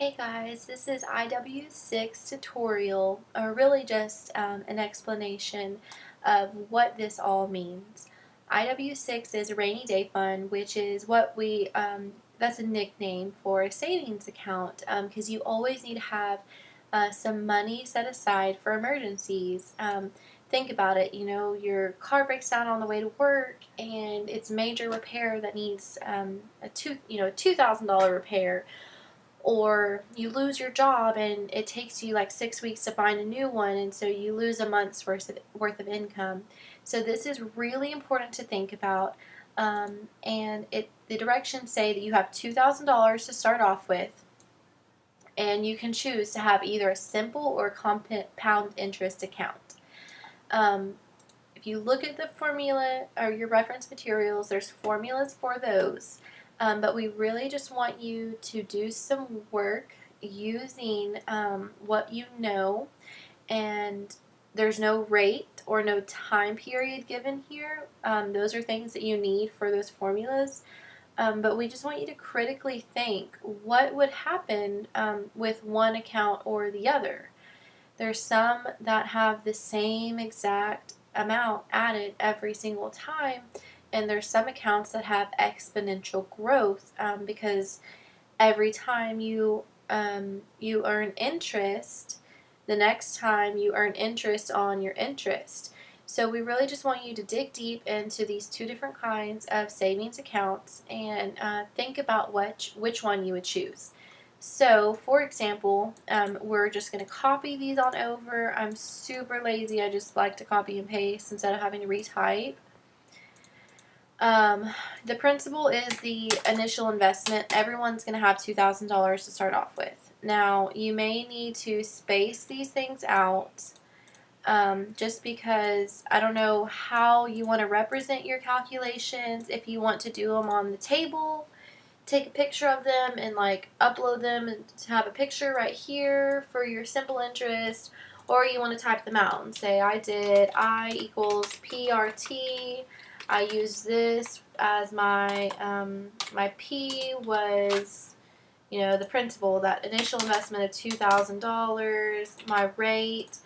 Hey guys, this is IW6 tutorial, or really just an explanation of what this all means. IW6 is a rainy day fund, which is what that's a nickname for a savings account, because you always need to have some money set aside for emergencies. Think about it, your car breaks down on the way to work and it's major repair that needs $2,000 repair, or you lose your job and it takes you like 6 weeks to find a new one, and so you lose a month's worth of income. So this is really important to think about. And the directions say that you have $2,000 to start off with, and you can choose to have either a simple or compound interest account. Um, if you look at the formula or your reference materials, there's formulas for those. But we really just want you to do some work using what you know, and there's no rate or no time period given here. Those are things that you need for those formulas. But we just want you to critically think what would happen with one account or the other. There's some that have the same exact amount added every single time, and there's some accounts that have exponential growth, because every time you earn interest, the next time you earn interest on your interest. So we really just want you to dig deep into these two different kinds of savings accounts and think about which one you would choose. So, for example, we're just going to copy these on over. I'm super lazy. I just like to copy and paste instead of having to retype. The principal is the initial investment. Everyone's going to have $2,000 to start off with. Now, you may need to space these things out, just because I don't know how you want to represent your calculations. If you want to do them on the table, take a picture of them and like upload them and to have a picture right here for your simple interest, or you want to type them out and say I did I equals PRT. I use this as my my P was, the principal, that initial investment of $2,000. My rate,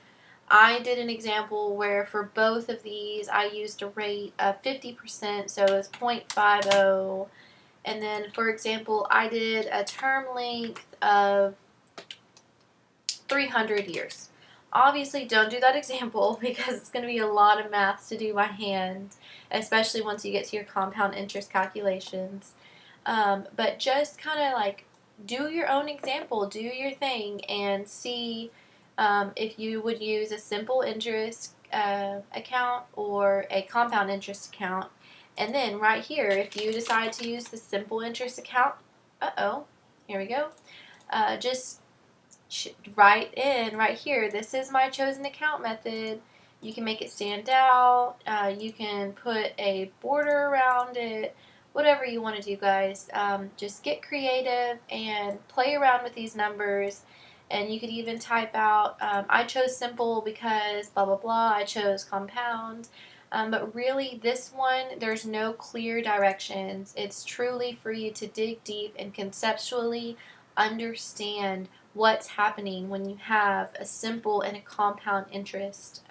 I did an example where for both of these I used a rate of 50%, so it's 0.50. And then, for example, I did a term length of 300 years. Obviously, don't do that example because it's going to be a lot of math to do by hand, especially once you get to your compound interest calculations. But just kind of like do your own example, do your thing, and see if you would use a simple interest account or a compound interest account. And then right here, if you decide to use the simple interest account, here we go. Just write in right here, this is my chosen account method. You can make it stand out. You can put a border around it. Whatever you want to do, guys. Just get creative and play around with these numbers. And you could even type out, I chose simple because blah, blah, blah. I chose compound. But really, this one, there's no clear directions. It's truly for you to dig deep and conceptually understand what's happening when you have a simple and a compound interest